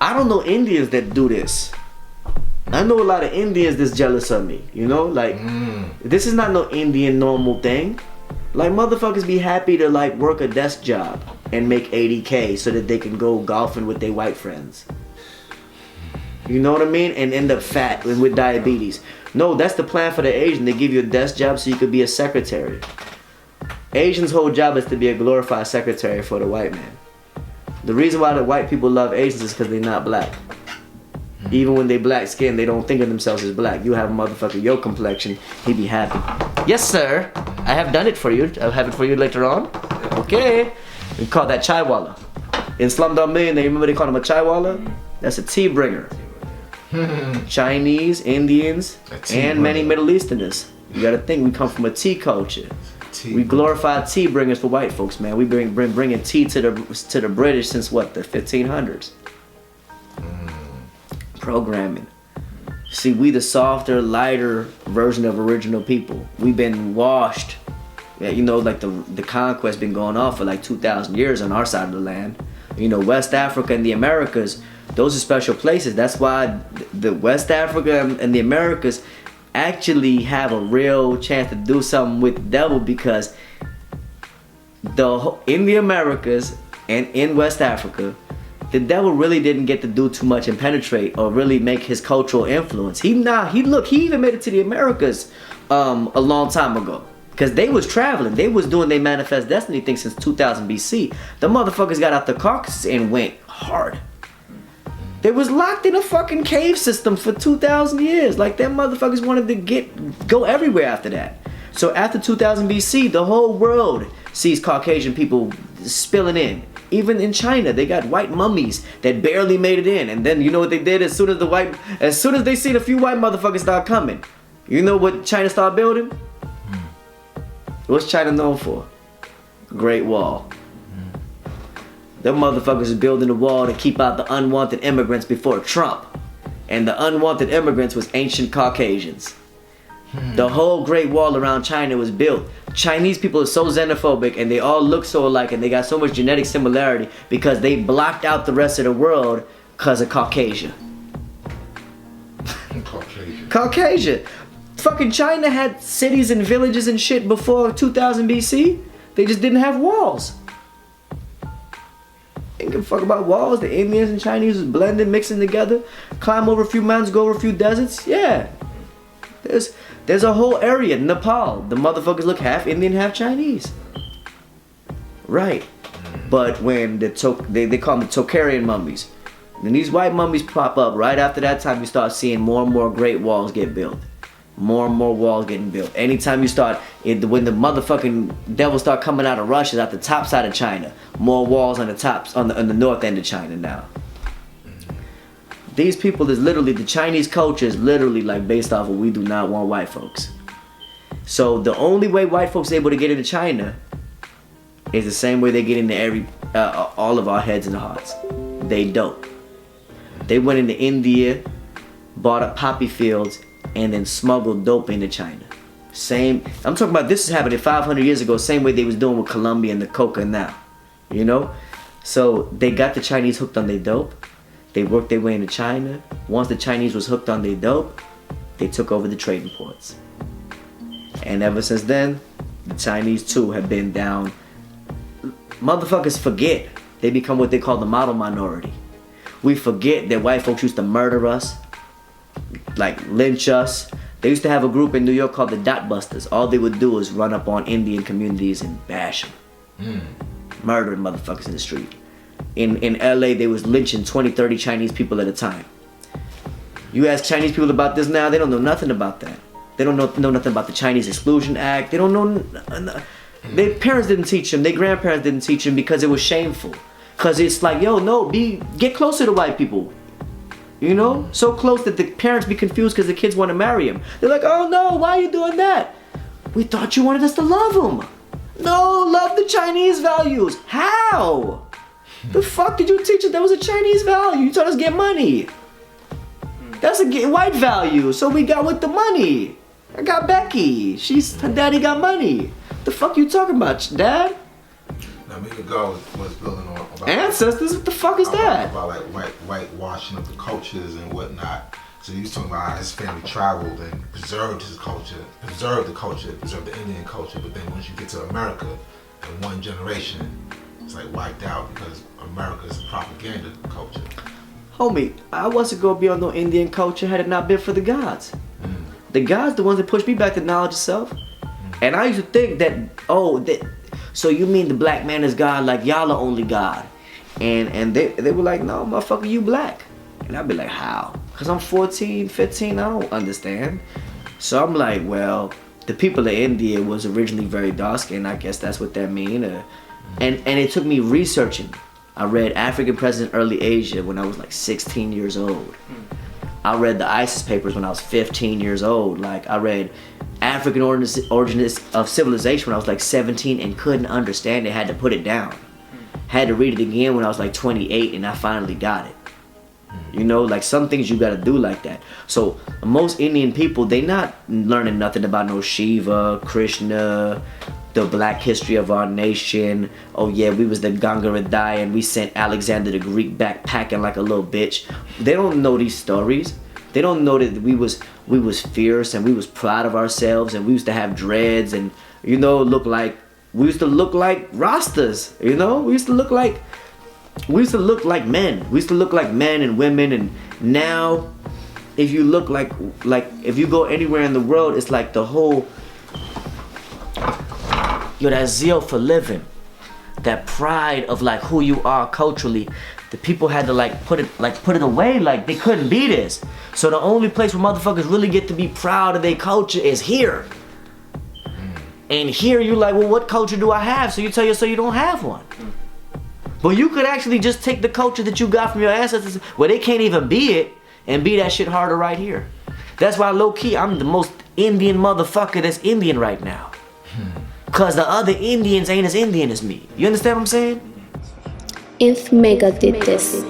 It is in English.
I don't know Indians that do this. I know a lot of Indians that's jealous of me. You know, like this is not no Indian normal thing. Like motherfuckers be happy to like work a desk job and make 80K so that they can go golfing with their white friends. You know what I mean? And end up fat and with diabetes. No, that's the plan for the Asian. They give you a desk job so you could be a secretary. Asians' whole job is to be a glorified secretary for the white man. The reason why the white people love Asians is because they're not black. Even when they black skin, they don't think of themselves as black. You have a motherfucker, your complexion, he be happy. Yes, sir. I have done it for you. I'll have it for you later on. Okay. We call that chaiwala. In Slumdog Millionaire, remember they call him a chaiwala? That's a tea bringer. Chinese, Indians, and many Middle Easterners. You gotta think we come from a tea culture. We glorify tea bringers for white folks, man. We bringing tea to the British since what, the 1500s. Programming. See, we the softer, lighter version of original people. We've been washed. Yeah, you know, like the conquest been going on for like 2,000 years on our side of the land. You know, West Africa and the Americas, those are special places. That's why the West Africa and the Americas actually have a real chance to do something with the devil, because in the Americas and in West Africa, the devil really didn't get to do too much and penetrate or really make his cultural influence. He even made it to the Americas a long time ago, because they was traveling. They was doing their manifest destiny thing since 2000 BC. The motherfuckers got out the Caucasus and went hard. They was locked in a fucking cave system for 2,000 years. Like, them motherfuckers wanted to go everywhere after that. So after 2000 BC, the whole world sees Caucasian people spilling in. Even in China, they got white mummies that barely made it in. And then you know what they did as soon as they seen a few white motherfuckers start coming? You know what China started building? What's China known for? Great Wall. Them motherfuckers is building a wall to keep out the unwanted immigrants before Trump. And the unwanted immigrants was ancient Caucasians. The whole Great Wall around China was built. Chinese people are so xenophobic and they all look so alike and they got so much genetic similarity because they blocked out the rest of the world because of Caucasia. Caucasia. Fucking China had cities and villages and shit before 2000 BC. They just didn't have walls. They didn't give a fuck about walls. The Indians and Chinese was blending, mixing together. Climb over a few mountains, go over a few deserts. Yeah. There's a whole area, Nepal. The motherfuckers look half Indian, half Chinese. Right. But when they call them the Tocharian mummies. When these white mummies pop up, right after that time you start seeing more and more great walls get built. More and more walls getting built. Anytime you start, when the motherfucking devils start coming out of Russia, out the top side of China, more walls on the tops, on the north end of China now. These people is literally, the Chinese culture is literally like based off of we do not want white folks. So the only way white folks are able to get into China is the same way they get into all of our heads and hearts. They don't. They went into India, bought up poppy fields, and then smuggled dope into China. I'm talking about this is happening 500 years ago, same way they was doing with Colombia and the coca now. You know? So they got the Chinese hooked on their dope. They worked their way into China. Once the Chinese was hooked on their dope, they took over the trading ports. And ever since then, the Chinese too have been down. Motherfuckers forget. They become what they call the model minority. We forget that white folks used to murder us, like lynch us. They used to have a group in New York called the Dot Busters. All they would do is run up on Indian communities and bash them. Murdering motherfuckers in the street. In LA, they was lynching 20, 30 Chinese people at a time. You ask Chinese people about this now, they don't know nothing about that. They don't know nothing about the Chinese Exclusion Act. They don't know. Their parents didn't teach them. Their grandparents didn't teach them because it was shameful. Because it's like, yo, no, get closer to white people. You know? So close that the parents be confused because the kids want to marry them. They're like, oh no, why are you doing that? We thought you wanted us to love them. No, love the Chinese values. How? The fuck did you teach us that was a Chinese value? You taught us get money. That's a white value, so we got with the money. I got Becky. Her daddy got money. The fuck you talking about, Dad? I mean, the girl was building on about ancestors. What the fuck is that? About like whitewashing of the cultures and whatnot. So he was talking about how his family traveled and preserved his culture, preserved the Indian culture. But then once you get to America, in one generation, it's like wiped out because America is a propaganda culture. Homie, I wasn't gonna be on no Indian culture had it not been for the gods. The gods, the ones that pushed me back to knowledge itself. And I used to think that, so you mean the black man is God, like y'all are only God. And they were like, no, motherfucker, you black. And I'd be like, how? Because I'm 14, 15, I don't understand. So I'm like, well, the people of India was originally very dark skinned, I guess that's what that mean. And it took me researching. I read African President Early Asia when I was like 16 years old. I read the ISIS papers when I was 15 years old. Like, I read African Origins of Civilization when I was like 17 and couldn't understand it, had to put it down. Had to read it again when I was like 28 and I finally got it. You know, like some things you gotta do like that. So most Indian people, they not learning nothing about no Shiva, Krishna, the black history of our nation. Oh yeah, we was the Gangaradai and we sent Alexander the Greek backpacking like a little bitch. They don't know these stories. They don't know that we was fierce and we was proud of ourselves and we used to have dreads and, you know, we used to look like Rastas, you know? We used to look like men. We used to look like men and women. And now if you look like if you go anywhere in the world, it's like the whole, that zeal for living, that pride of like who you are culturally, the people had to put it away, like they couldn't be this. So the only place where motherfuckers really get to be proud of their culture is here. And here you like, well, what culture do I have? So you tell yourself you don't have one. But you could actually just take the culture that you got from your ancestors, where they can't even be it, and be that shit harder right here. That's why low key, I'm the most Indian motherfucker that's Indian right now. Cause the other Indians ain't as Indian as me. You understand what I'm saying? If Mecca did this.